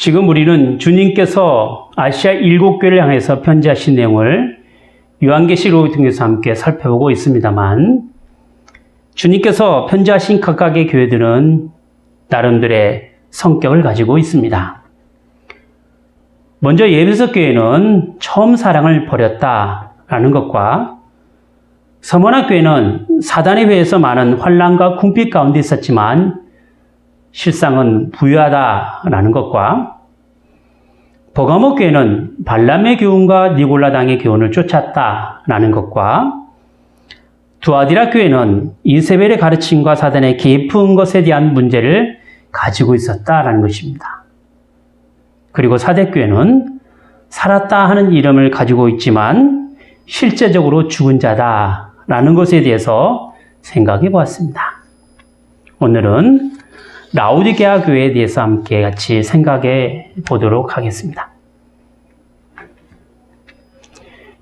지금 우리는 주님께서 아시아 7교회를 향해서 편지하신 내용을 요한계시록을 통해서 함께 살펴보고 있습니다만, 주님께서 편지하신 각각의 교회들은 나름대로의 성격을 가지고 있습니다. 먼저 에베소 교회는 처음 사랑을 버렸다라는 것과, 서머나 교회는 사단에 의해서 많은 환난과 궁핍 가운데 있었지만 실상은 부유하다라는 것과, 버가모 교회는 발람의 교훈과 니골라당의 교훈을 쫓았다라는 것과, 두아디라 교회는 이세벨의 가르침과 사단의 깊은 것에 대한 문제를 가지고 있었다라는 것입니다. 그리고 사대교회는 살았다 하는 이름을 가지고 있지만 실제적으로 죽은 자다라는 것에 대해서 생각해 보았습니다. 오늘은 라오디게아 교회에 대해서 함께 같이 생각해 보도록 하겠습니다.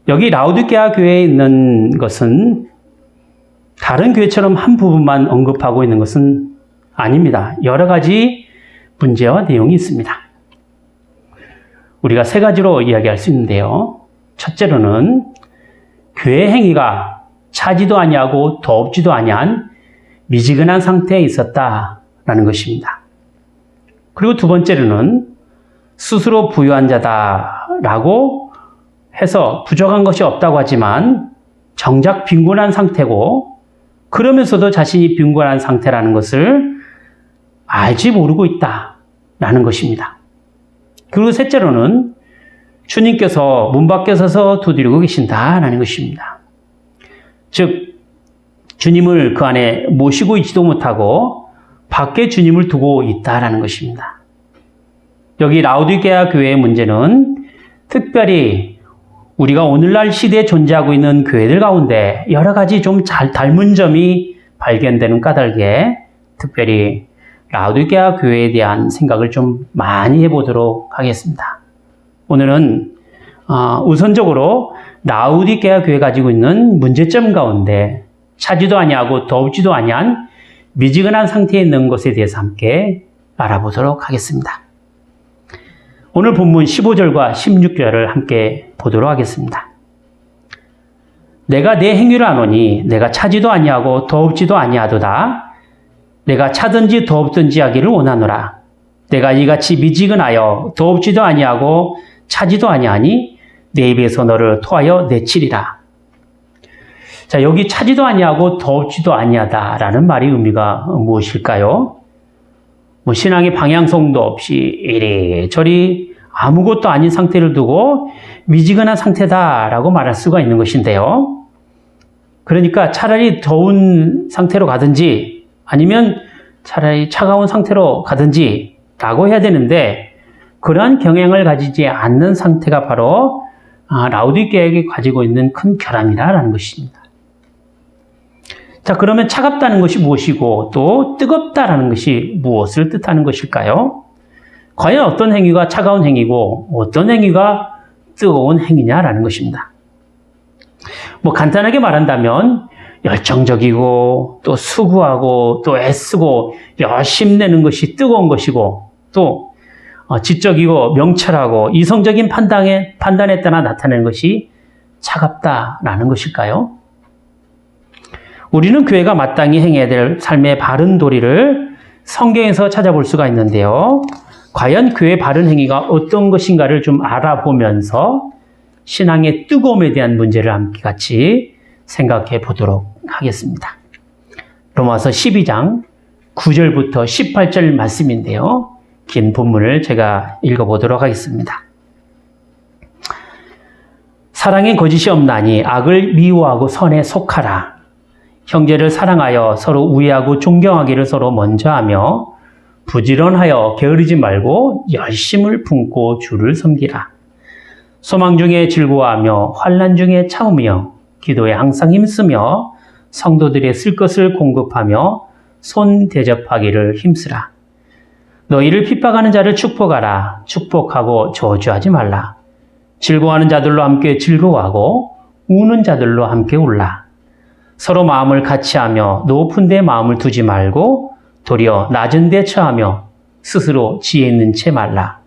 여기 라오디게아 교회에 있는 것은 다른 교회처럼 한 부분만 언급하고 있는 것은 아닙니다. 여러 가지 문제와 내용이 있습니다. 우리가 세 가지로 이야기할 수 있는데요. 첫째로는 교회 행위가 차지도 아니하고 더럽지도 아니한 미지근한 상태에 있었다라는 것입니다. 그리고 두 번째로는 스스로 부유한 자다라고 해서 부족한 것이 없다고 하지만 정작 빈곤한 상태고, 그러면서도 자신이 빈곤한 상태라는 것을 알지 모르고 있다라는 것입니다. 그리고 셋째로는 주님께서 문 밖에 서서 두드리고 계신다라는 것입니다. 즉, 주님을 그 안에 모시고 있지도 못하고 밖에 주님을 두고 있다라는 것입니다. 여기 라오디게아 교회의 문제는 특별히 우리가 오늘날 시대에 존재하고 있는 교회들 가운데 여러 가지 좀 잘 닮은 점이 발견되는 까닭에 특별히 라오디게아 교회에 대한 생각을 좀 많이 해보도록 하겠습니다. 오늘은 우선적으로 라오디게아 교회가 가지고 있는 문제점 가운데 차지도 아니하고 더럽지도 아니한 미지근한 상태에 있는 것에 대해서 함께 알아보도록 하겠습니다. 오늘 본문 15절과 16절을 함께 보도록 하겠습니다. 내가 내 행위를 아노니 내가 차지도 아니하고 더럽지도 아니하도다. 내가 차든지 더럽든지 하기를 원하노라. 내가 이같이 미지근하여 더럽지도 아니하고 차지도 아니하니 내 입에서 너를 토하여 내치리라. 자, 여기 차지도 아니하고 더럽지도 아니하다라는 말의 의미가 무엇일까요? 신앙의 방향성도 없이 이리저리 아무것도 아닌 상태를 두고 미지근한 상태다라고 말할 수가 있는 것인데요. 그러니까 차라리 더운 상태로 가든지 아니면 차라리 차가운 상태로 가든지 라고 해야 되는데, 그러한 경향을 가지지 않는 상태가 바로 라오디게아에게 가지고 있는 큰 결함이라는 것입니다. 자, 그러면 차갑다는 것이 무엇이고 또 뜨겁다라는 것이 무엇을 뜻하는 것일까요? 과연 어떤 행위가 차가운 행위고 어떤 행위가 뜨거운 행위냐라는 것입니다. 간단하게 말한다면 열정적이고 또 수고하고 또 애쓰고 열심히 내는 것이 뜨거운 것이고, 또 지적이고 명철하고 이성적인 판단에 따라 나타내는 것이 차갑다라는 것일까요? 우리는 교회가 마땅히 행해야 될 삶의 바른 도리를 성경에서 찾아볼 수가 있는데요. 과연 교회의 바른 행위가 어떤 것인가를 좀 알아보면서 신앙의 뜨거움에 대한 문제를 함께 같이 생각해 보도록 하겠습니다. 로마서 12장 9절부터 18절 말씀인데요. 긴 본문을 제가 읽어보도록 하겠습니다. 사랑에 거짓이 없나니 악을 미워하고 선에 속하라. 형제를 사랑하여 서로 우애하고 존경하기를 서로 먼저 하며 부지런하여 게으르지 말고 열심을 품고 주를 섬기라. 소망 중에 즐거워하며 환난 중에 참으며 기도에 항상 힘쓰며 성도들의 쓸 것을 공급하며 손 대접하기를 힘쓰라. 너희를 핍박하는 자를 축복하라. 축복하고 저주하지 말라. 즐거워하는 자들로 함께 즐거워하고 우는 자들로 함께 울라. 서로 마음을 같이하며 높은 데 마음을 두지 말고 도리어 낮은 데 처하며 스스로 지혜 있는 채 말라.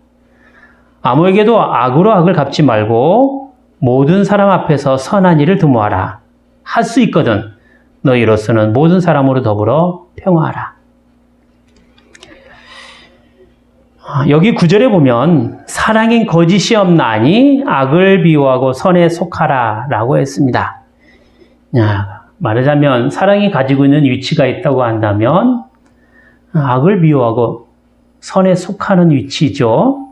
아무에게도 악으로 악을 갚지 말고 모든 사람 앞에서 선한 일을 도모하라. 할 수 있거든 너희로서는 모든 사람으로 더불어 평화하라. 여기 9절에 보면 사랑인 거짓이 없나니 악을 비호하고 선에 속하라 라고 했습니다. 말하자면 사랑이 가지고 있는 위치가 있다고 한다면 악을 비호하고 선에 속하는 위치죠.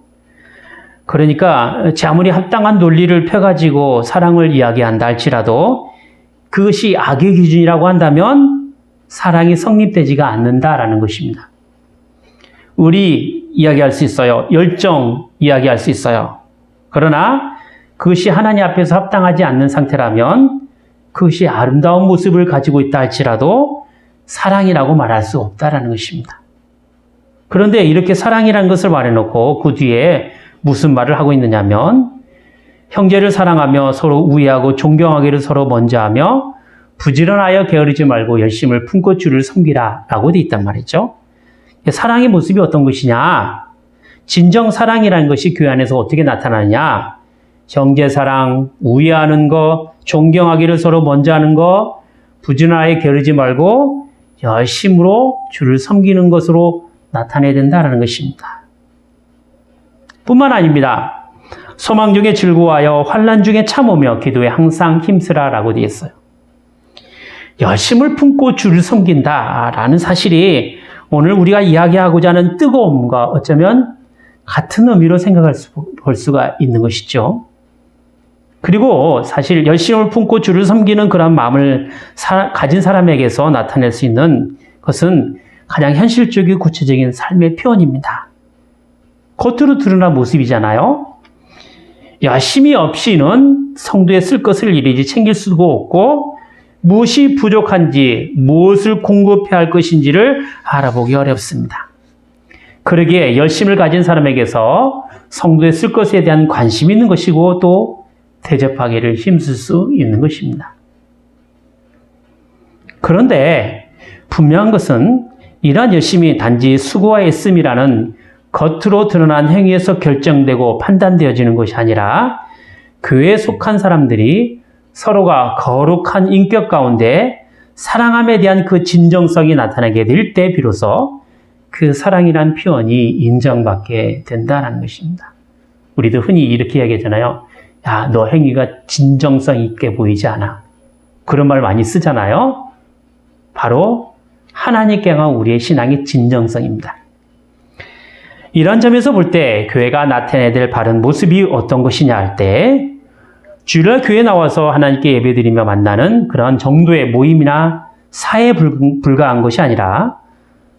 그러니까 아무리 합당한 논리를 펴가지고 사랑을 이야기한다 할지라도 그것이 악의 기준이라고 한다면 사랑이 성립되지가 않는다라는 것입니다. 우리 이야기할 수 있어요. 열정 이야기할 수 있어요. 그러나 그것이 하나님 앞에서 합당하지 않는 상태라면 그것이 아름다운 모습을 가지고 있다 할지라도 사랑이라고 말할 수 없다라는 것입니다. 그런데 이렇게 사랑이라는 것을 말해놓고 그 뒤에 무슨 말을 하고 있느냐면 형제를 사랑하며 서로 우애하고 존경하기를 서로 먼저 하며 부지런하여 게으르지 말고 열심을 품고 주를 섬기라 라고 되어 있단 말이죠. 사랑의 모습이 어떤 것이냐? 진정 사랑이라는 것이 교회 안에서 어떻게 나타나느냐? 형제 사랑, 우애하는 거, 존경하기를 서로 먼저 하는 거, 부지런하게 게으르지 말고 열심으로 주를 섬기는 것으로 나타내야 된다는 것입니다. 뿐만 아닙니다. 소망 중에 즐거워하여 환난 중에 참으며 기도에 항상 힘쓰라라고 되어 있어요. 열심을 품고 주를 섬긴다라는 사실이 오늘 우리가 이야기하고자 하는 뜨거움과 어쩌면 같은 의미로 볼 수가 있는 것이죠. 그리고 사실 열심을 품고 주를 섬기는 그런 마음을 가진 사람에게서 나타낼 수 있는 것은 가장 현실적이고 구체적인 삶의 표현입니다. 겉으로 드러난 모습이잖아요. 열심이 없이는 성도에 쓸 것을 일일이 챙길 수도 없고 무엇이 부족한지 무엇을 공급해야 할 것인지를 알아보기 어렵습니다. 그러기에 열심을 가진 사람에게서 성도에 쓸 것에 대한 관심이 있는 것이고 또 대접하기를 힘쓸 수 있는 것입니다. 그런데 분명한 것은 이러한 열심이 단지 수고와 애씀이라는 겉으로 드러난 행위에서 결정되고 판단되어지는 것이 아니라 교회에 속한 사람들이 서로가 거룩한 인격 가운데 사랑함에 대한 그 진정성이 나타나게 될 때 비로소 그 사랑이란 표현이 인정받게 된다는 것입니다. 우리도 흔히 이렇게 이야기하잖아요. 야, 너 행위가 진정성 있게 보이지 않아. 그런 말 많이 쓰잖아요. 바로 하나님께 향한 우리의 신앙의 진정성입니다. 이런 점에서 볼 때 교회가 나타내야 될 바른 모습이 어떤 것이냐 할 때 주일날 교회에 나와서 하나님께 예배드리며 만나는 그런 정도의 모임이나 사회에 불과한 것이 아니라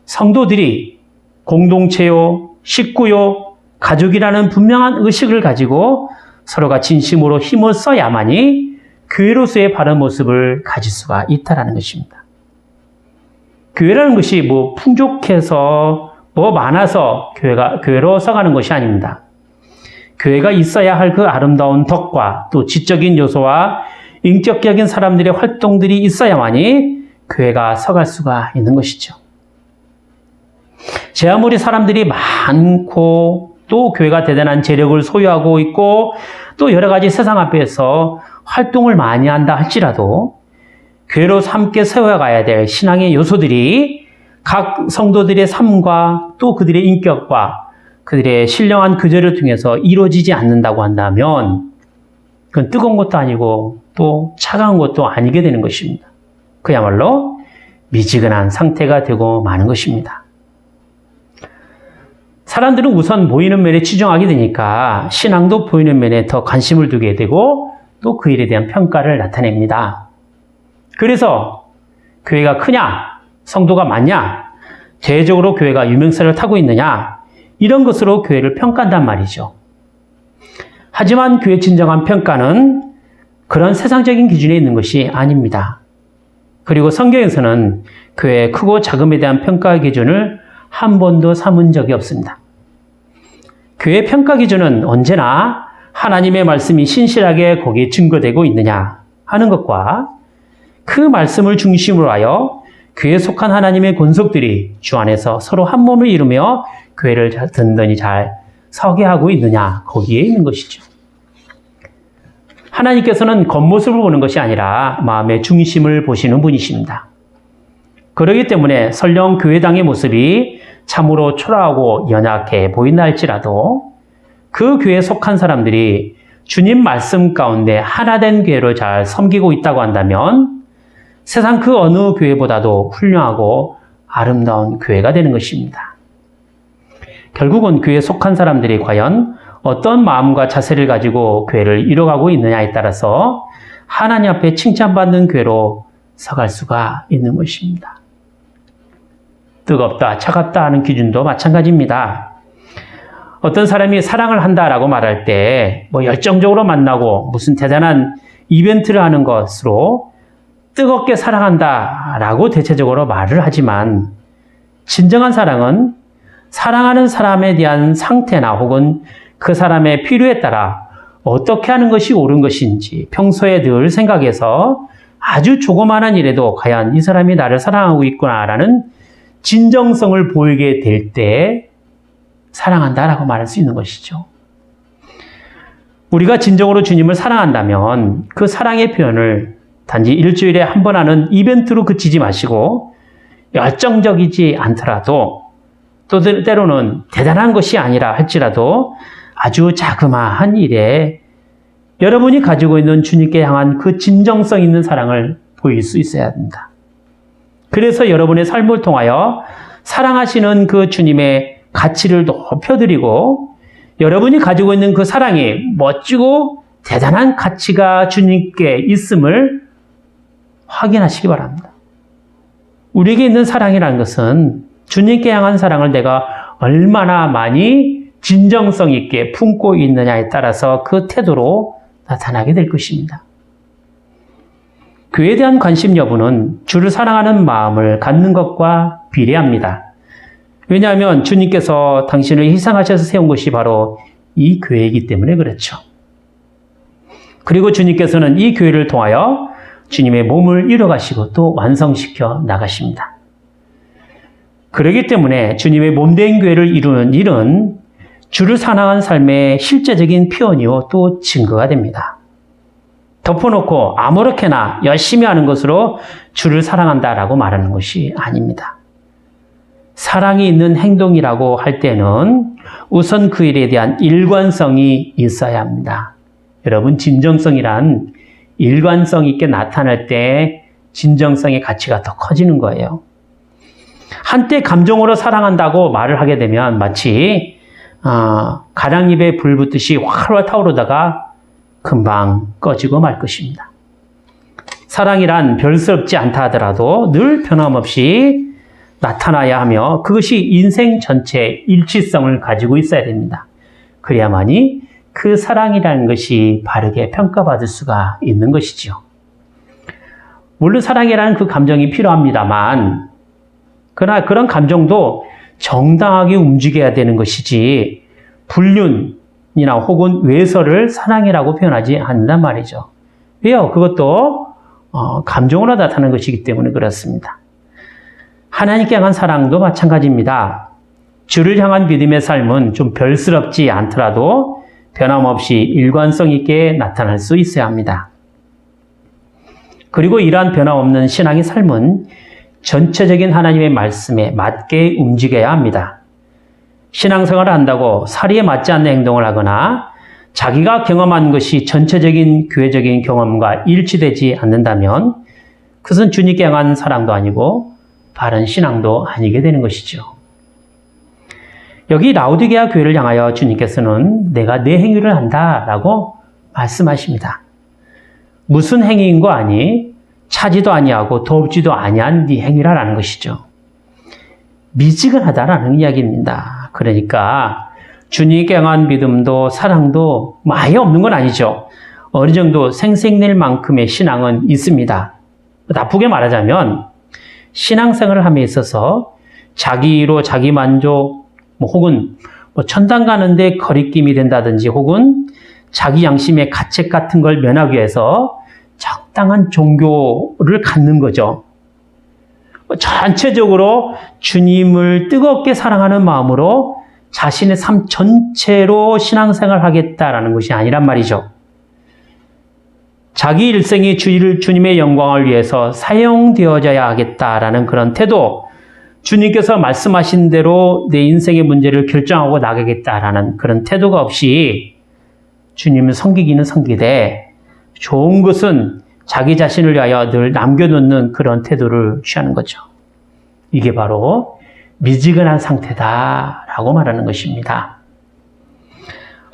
성도들이 공동체요, 식구요, 가족이라는 분명한 의식을 가지고 서로가 진심으로 힘을 써야만이 교회로서의 바른 모습을 가질 수가 있다는 것입니다. 교회라는 것이 풍족해서 많아서 교회로 써가는 것이 아닙니다. 교회가 있어야 할 그 아름다운 덕과 또 지적인 요소와 인격적인 사람들의 활동들이 있어야만이 교회가 서갈 수가 있는 것이죠. 제 아무리 사람들이 많고 또 교회가 대단한 재력을 소유하고 있고 또 여러 가지 세상 앞에서 활동을 많이 한다 할지라도 교회로 함께 세워가야 될 신앙의 요소들이 각 성도들의 삶과 또 그들의 인격과 그들의 신령한 교제를 통해서 이루어지지 않는다고 한다면 그건 뜨거운 것도 아니고 또 차가운 것도 아니게 되는 것입니다. 그야말로 미지근한 상태가 되고 마는 것입니다. 사람들은 우선 보이는 면에 치중하게 되니까 신앙도 보이는 면에 더 관심을 두게 되고 또 그 일에 대한 평가를 나타냅니다. 그래서 교회가 크냐, 성도가 많냐, 대외적으로 교회가 유명세를 타고 있느냐 이런 것으로 교회를 평가한단 말이죠. 하지만 교회의 진정한 평가는 그런 세상적인 기준에 있는 것이 아닙니다. 그리고 성경에서는 교회의 크고 작음에 대한 평가 기준을 한 번도 삼은 적이 없습니다. 교회의 평가 기준은 언제나 하나님의 말씀이 신실하게 거기에 증거되고 있느냐 하는 것과 그 말씀을 중심으로 하여 교회에 속한 하나님의 권속들이 주 안에서 서로 한 몸을 이루며 교회를 든든히 잘 서게 하고 있느냐, 거기에 있는 것이죠. 하나님께서는 겉모습을 보는 것이 아니라 마음의 중심을 보시는 분이십니다. 그렇기 때문에 설령 교회당의 모습이 참으로 초라하고 연약해 보인다 할지라도 그 교회에 속한 사람들이 주님 말씀 가운데 하나된 교회로 잘 섬기고 있다고 한다면 세상 그 어느 교회보다도 훌륭하고 아름다운 교회가 되는 것입니다. 결국은 교회에 속한 사람들이 과연 어떤 마음과 자세를 가지고 교회를 이뤄가고 있느냐에 따라서 하나님 앞에 칭찬받는 교회로 서갈 수가 있는 것입니다. 뜨겁다, 차갑다 하는 기준도 마찬가지입니다. 어떤 사람이 사랑을 한다라고 말할 때 열정적으로 만나고 무슨 대단한 이벤트를 하는 것으로 뜨겁게 사랑한다라고 대체적으로 말을 하지만 진정한 사랑은 사랑하는 사람에 대한 상태나 혹은 그 사람의 필요에 따라 어떻게 하는 것이 옳은 것인지 평소에 늘 생각해서 아주 조그마한 일에도 과연 이 사람이 나를 사랑하고 있구나라는 진정성을 보이게 될 때 사랑한다라고 말할 수 있는 것이죠. 우리가 진정으로 주님을 사랑한다면 그 사랑의 표현을 단지 일주일에 한 번 하는 이벤트로 그치지 마시고 열정적이지 않더라도 또 때로는 대단한 것이 아니라 할지라도 아주 자그마한 일에 여러분이 가지고 있는 주님께 향한 그 진정성 있는 사랑을 보일 수 있어야 합니다. 그래서 여러분의 삶을 통하여 사랑하시는 그 주님의 가치를 높여드리고 여러분이 가지고 있는 그 사랑이 멋지고 대단한 가치가 주님께 있음을 확인하시기 바랍니다. 우리에게 있는 사랑이라는 것은 주님께 향한 사랑을 내가 얼마나 많이 진정성 있게 품고 있느냐에 따라서 그 태도로 나타나게 될 것입니다. 교회에 대한 관심 여부는 주를 사랑하는 마음을 갖는 것과 비례합니다. 왜냐하면 주님께서 당신을 희생하셔서 세운 것이 바로 이 교회이기 때문에 그렇죠. 그리고 주님께서는 이 교회를 통하여 주님의 몸을 이뤄가시고 또 완성시켜 나가십니다. 그렇기 때문에 주님의 몸된 교회를 이루는 일은 주를 사랑한 삶의 실제적인 표현이요 또 증거가 됩니다. 덮어놓고 아무렇게나 열심히 하는 것으로 주를 사랑한다라고 말하는 것이 아닙니다. 사랑이 있는 행동이라고 할 때는 우선 그 일에 대한 일관성이 있어야 합니다. 여러분, 진정성이란 일관성 있게 나타날 때 진정성의 가치가 더 커지는 거예요. 한때 감정으로 사랑한다고 말을 하게 되면 마치 가량잎에 불 붙듯이 활활 타오르다가 금방 꺼지고 말 것입니다. 사랑이란 별스럽지 않다 하더라도 늘 변함없이 나타나야 하며 그것이 인생 전체의 일치성을 가지고 있어야 됩니다. 그래야만이 그 사랑이라는 것이 바르게 평가받을 수가 있는 것이죠. 물론 사랑이라는 그 감정이 필요합니다만 그러나 그런 감정도 정당하게 움직여야 되는 것이지 불륜이나 혹은 외설을 사랑이라고 표현하지 않는단 말이죠. 왜요? 그것도 감정으로 나타나는 것이기 때문에 그렇습니다. 하나님께 향한 사랑도 마찬가지입니다. 주를 향한 믿음의 삶은 좀 별스럽지 않더라도 변함없이 일관성 있게 나타날 수 있어야 합니다. 그리고 이러한 변함없는 신앙의 삶은 전체적인 하나님의 말씀에 맞게 움직여야 합니다. 신앙생활을 한다고 사리에 맞지 않는 행동을 하거나 자기가 경험한 것이 전체적인 교회적인 경험과 일치되지 않는다면 그것은 주님께 향한 사랑도 아니고 바른 신앙도 아니게 되는 것이죠. 여기 라오디게아 교회를 향하여 주님께서는 내가 내 행위를 한다라고 말씀하십니다. 무슨 행위인 거 아니? 차지도 아니하고 덥지도 아니한 네 행위라는 것이죠. 미지근하다라는 이야기입니다. 그러니까 주님께 향한 믿음도 사랑도 아예 없는 건 아니죠. 어느 정도 생색낼 만큼의 신앙은 있습니다. 나쁘게 말하자면 신앙생활을 함에 있어서 자기로 자기 만족 혹은 천당 가는데 거리낌이 된다든지 혹은 자기 양심의 가책 같은 걸 면하기 위해서 적당한 종교를 갖는 거죠. 전체적으로 주님을 뜨겁게 사랑하는 마음으로 자신의 삶 전체로 신앙생활을 하겠다라는 것이 아니란 말이죠. 자기 일생이 주님의 영광을 위해서 사용되어져야 하겠다라는 그런 태도, 주님께서 말씀하신 대로 내 인생의 문제를 결정하고 나가겠다라는 그런 태도가 없이 주님을 섬기기는 섬기되 좋은 것은 자기 자신을 위하여 늘 남겨놓는 그런 태도를 취하는 거죠. 이게 바로 미지근한 상태다라고 말하는 것입니다.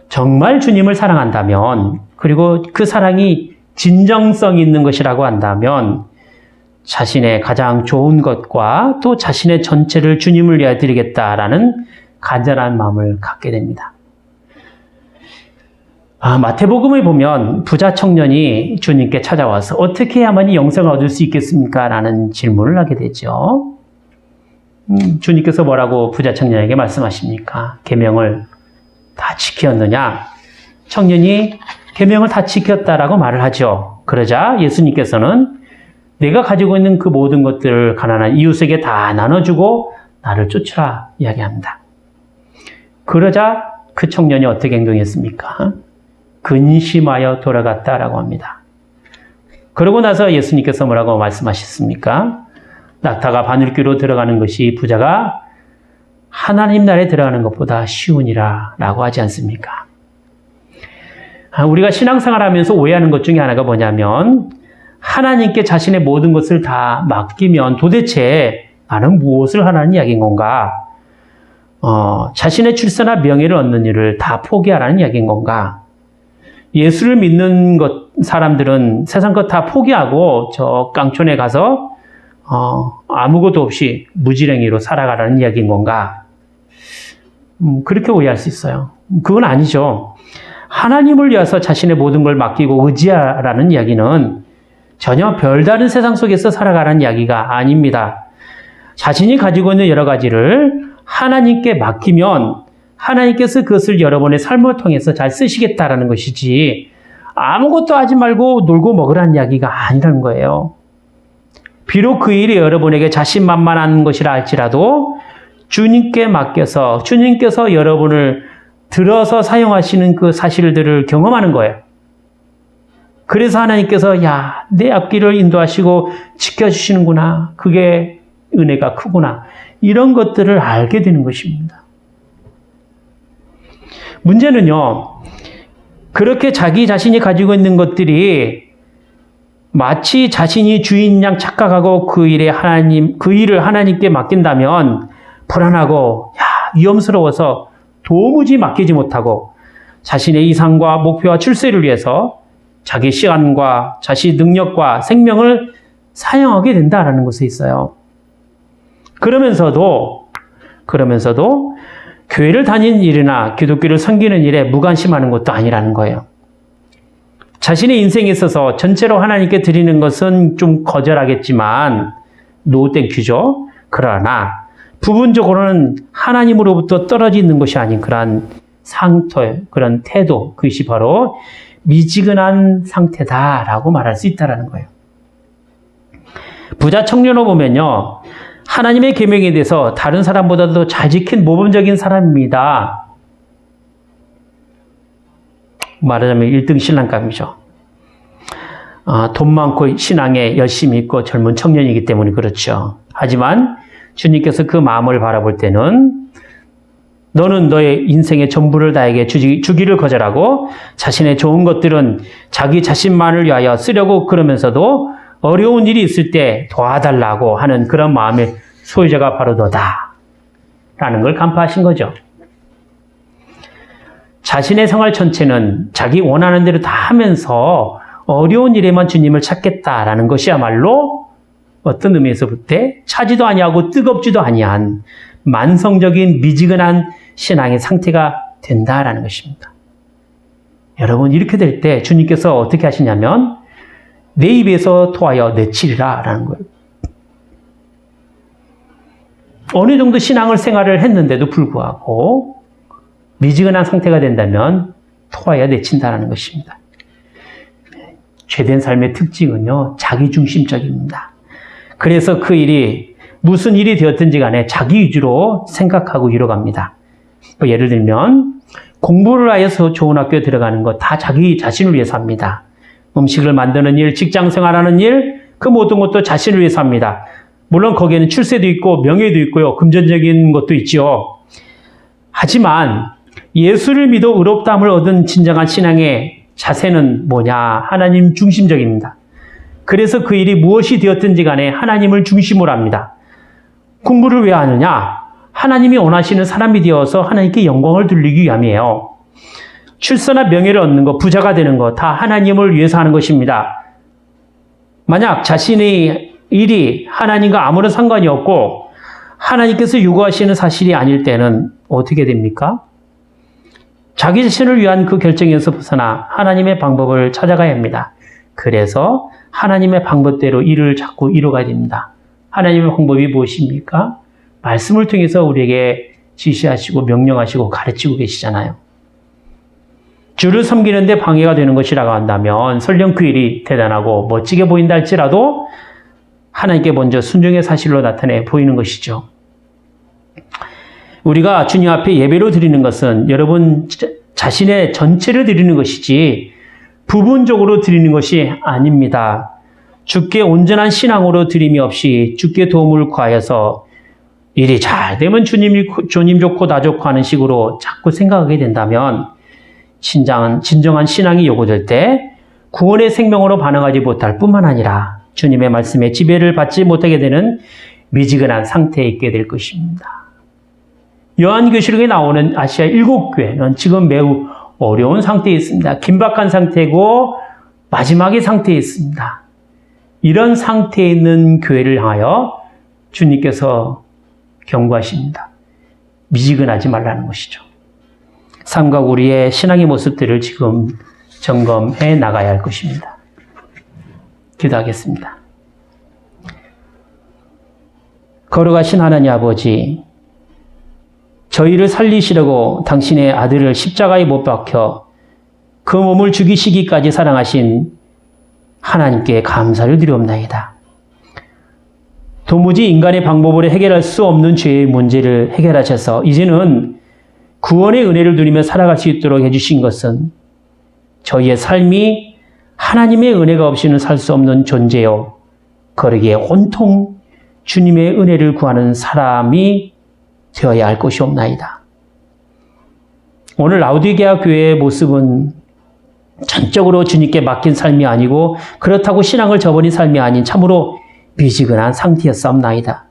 정말 주님을 사랑한다면, 그리고 그 사랑이 진정성 있는 것이라고 한다면 자신의 가장 좋은 것과 또 자신의 전체를 주님을 위하여 드리겠다라는 간절한 마음을 갖게 됩니다. 마태복음에 보면 부자 청년이 주님께 찾아와서 어떻게 해야만이 영생을 얻을 수 있겠습니까? 라는 질문을 하게 되죠. 주님께서 뭐라고 부자 청년에게 말씀하십니까? 계명을 다 지켰느냐? 청년이 계명을 다 지켰다라고 말을 하죠. 그러자 예수님께서는 내가 가지고 있는 그 모든 것들을 가난한 이웃에게 다 나눠주고 나를 쫓으라 이야기합니다. 그러자 그 청년이 어떻게 행동했습니까? 근심하여 돌아갔다라고 합니다. 그러고 나서 예수님께서 뭐라고 말씀하셨습니까? 낙타가 바늘귀로 들어가는 것이 부자가 하나님 나라에 들어가는 것보다 쉬우니라 라고 하지 않습니까? 우리가 신앙생활 하면서 오해하는 것 중에 하나가 뭐냐면 하나님께 자신의 모든 것을 다 맡기면 도대체 나는 무엇을 하라는 이야기인 건가? 자신의 출세나 명예를 얻는 일을 다 포기하라는 이야기인 건가? 예수를 믿는 사람들은 세상 것 다 포기하고 저 깡촌에 가서 아무것도 없이 무지랭이로 살아가라는 이야기인 건가? 그렇게 오해할 수 있어요. 그건 아니죠. 하나님을 위해서 자신의 모든 걸 맡기고 의지하라는 이야기는 전혀 별다른 세상 속에서 살아가라는 이야기가 아닙니다. 자신이 가지고 있는 여러 가지를 하나님께 맡기면 하나님께서 그것을 여러분의 삶을 통해서 잘 쓰시겠다라는 것이지 아무것도 하지 말고 놀고 먹으라는 이야기가 아니라는 거예요. 비록 그 일이 여러분에게 자신만만한 것이라 할지라도 주님께 맡겨서 주님께서 여러분을 들어서 사용하시는 그 사실들을 경험하는 거예요. 그래서 하나님께서 내 앞길을 인도하시고 지켜주시는구나. 그게 은혜가 크구나. 이런 것들을 알게 되는 것입니다. 문제는요, 그렇게 자기 자신이 가지고 있는 것들이 마치 자신이 주인 양 착각하고 그 일을 하나님께 맡긴다면 불안하고 위험스러워서 도무지 맡기지 못하고 자신의 이상과 목표와 출세를 위해서 자기 시간과 자신 능력과 생명을 사용하게 된다라는 것에 있어요. 그러면서도 교회를 다니는 일이나 기독교를 섬기는 일에 무관심하는 것도 아니라는 거예요. 자신의 인생에 있어서 전체로 하나님께 드리는 것은 좀 거절하겠지만 노 땡큐죠. 그러나 부분적으로는 하나님으로부터 떨어지는 것이 아닌 그런 상태, 그런 태도, 그것이 바로 미지근한 상태다라고 말할 수 있다는 거예요. 부자 청년을 보면요, 하나님의 계명에 대해서 다른 사람보다도 잘 지킨 모범적인 사람입니다. 말하자면 1등 신랑감이죠. 돈 많고 신앙에 열심히 있고 젊은 청년이기 때문에 그렇죠. 하지만 주님께서 그 마음을 바라볼 때는 너는 너의 인생의 전부를 나에게 주기를 거절하고 자신의 좋은 것들은 자기 자신만을 위하여 쓰려고 그러면서도 어려운 일이 있을 때 도와달라고 하는 그런 마음의 소유자가 바로 너다 라는 걸 간파하신 거죠. 자신의 생활 전체는 자기 원하는 대로 다 하면서 어려운 일에만 주님을 찾겠다라는 것이야말로 어떤 의미에서부터 차지도 아니하고 뜨겁지도 아니한 만성적인 미지근한 신앙의 상태가 된다라는 것입니다. 여러분, 이렇게 될 때 주님께서 어떻게 하시냐면 내 입에서 토하여 내치리라 라는 거예요. 어느 정도 신앙을 생활을 했는데도 불구하고 미지근한 상태가 된다면 토하여 내친다라는 것입니다. 죄된 삶의 특징은요, 자기중심적입니다. 그래서 그 일이 무슨 일이 되었든지 간에 자기 위주로 생각하고 이뤄갑니다. 뭐 예를 들면 공부를 하여서 좋은 학교에 들어가는 거 다 자기 자신을 위해서 합니다. 음식을 만드는 일, 직장 생활하는 일, 그 모든 것도 자신을 위해서 합니다. 물론 거기에는 출세도 있고 명예도 있고요. 금전적인 것도 있죠. 하지만 예수를 믿어 의롭다함을 얻은 진정한 신앙의 자세는 뭐냐? 하나님 중심적입니다. 그래서 그 일이 무엇이 되었든지 간에 하나님을 중심으로 합니다. 공부를 왜 하느냐? 하나님이 원하시는 사람이 되어서 하나님께 영광을 돌리기 위함이에요. 출세나 명예를 얻는 것, 부자가 되는 것, 다 하나님을 위해서 하는 것입니다. 만약 자신의 일이 하나님과 아무런 상관이 없고 하나님께서 요구하시는 사실이 아닐 때는 어떻게 됩니까? 자기 자신을 위한 그 결정에서 벗어나 하나님의 방법을 찾아가야 합니다. 그래서 하나님의 방법대로 일을 자꾸 이루어가야 됩니다. 하나님의 방법이 무엇입니까? 말씀을 통해서 우리에게 지시하시고 명령하시고 가르치고 계시잖아요. 주를 섬기는데 방해가 되는 것이라고 한다면 설령 그 일이 대단하고 멋지게 보인다 할지라도 하나님께 먼저 순종의 사실로 나타내 보이는 것이죠. 우리가 주님 앞에 예배로 드리는 것은 여러분 자신의 전체를 드리는 것이지 부분적으로 드리는 것이 아닙니다. 주께 온전한 신앙으로 드림이 없이 주께 도움을 구하여서 일이 잘 되면 주님 좋고 나 좋고 하는 식으로 자꾸 생각하게 된다면 진정한 신앙이 요구될 때 구원의 생명으로 반응하지 못할 뿐만 아니라 주님의 말씀에 지배를 받지 못하게 되는 미지근한 상태에 있게 될 것입니다. 요한계시록에 나오는 아시아 7교회는 지금 매우 어려운 상태에 있습니다. 긴박한 상태고 마지막의 상태에 있습니다. 이런 상태에 있는 교회를 향하여 주님께서 경고하십니다. 미지근하지 말라는 것이죠. 삶과 우리의 신앙의 모습들을 지금 점검해 나가야 할 것입니다. 기도하겠습니다. 걸어가신 하나님 아버지, 저희를 살리시려고 당신의 아들을 십자가에 못 박혀 그 몸을 죽이시기까지 사랑하신 하나님께 감사를 드리옵나이다. 도무지 인간의 방법으로 해결할 수 없는 죄의 문제를 해결하셔서 이제는 구원의 은혜를 누리며 살아갈 수 있도록 해주신 것은 저희의 삶이 하나님의 은혜가 없이는 살 수 없는 존재요. 거기에 온통 주님의 은혜를 구하는 사람이 되어야 할 것이 없나이다. 오늘 라우디게아 교회의 모습은 전적으로 주님께 맡긴 삶이 아니고 그렇다고 신앙을 저버린 삶이 아닌 참으로 미지근한 상태였사옵나이다.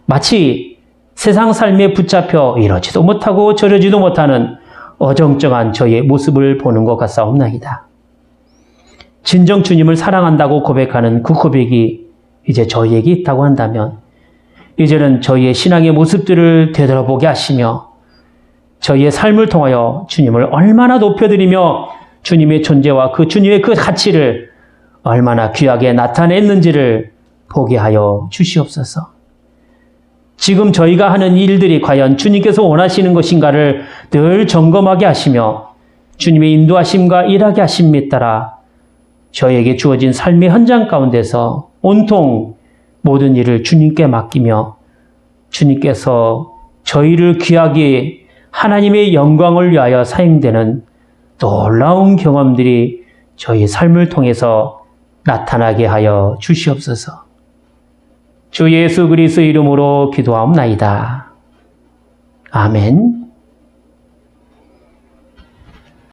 마치 세상 삶에 붙잡혀 이러지도 못하고 저러지도 못하는 어정쩡한 저의 모습을 보는 것 같사옵나이다. 진정 주님을 사랑한다고 고백하는 그 고백이 이제 저희에게 있다고 한다면 이제는 저희의 신앙의 모습들을 되돌아보게 하시며 저희의 삶을 통하여 주님을 얼마나 높여드리며 주님의 존재와 그 주님의 그 가치를 얼마나 귀하게 나타냈는지를 보게 하여 주시옵소서. 지금 저희가 하는 일들이 과연 주님께서 원하시는 것인가를 늘 점검하게 하시며 주님의 인도하심과 일하게 하심에 따라 저에게 주어진 삶의 현장 가운데서 온통 모든 일을 주님께 맡기며 주님께서 저희를 귀하게 하나님의 영광을 위하여 사용되는 놀라운 경험들이 저희 삶을 통해서 나타나게 하여 주시옵소서. 주 예수 그리스도의 이름으로 기도하옵나이다. 아멘.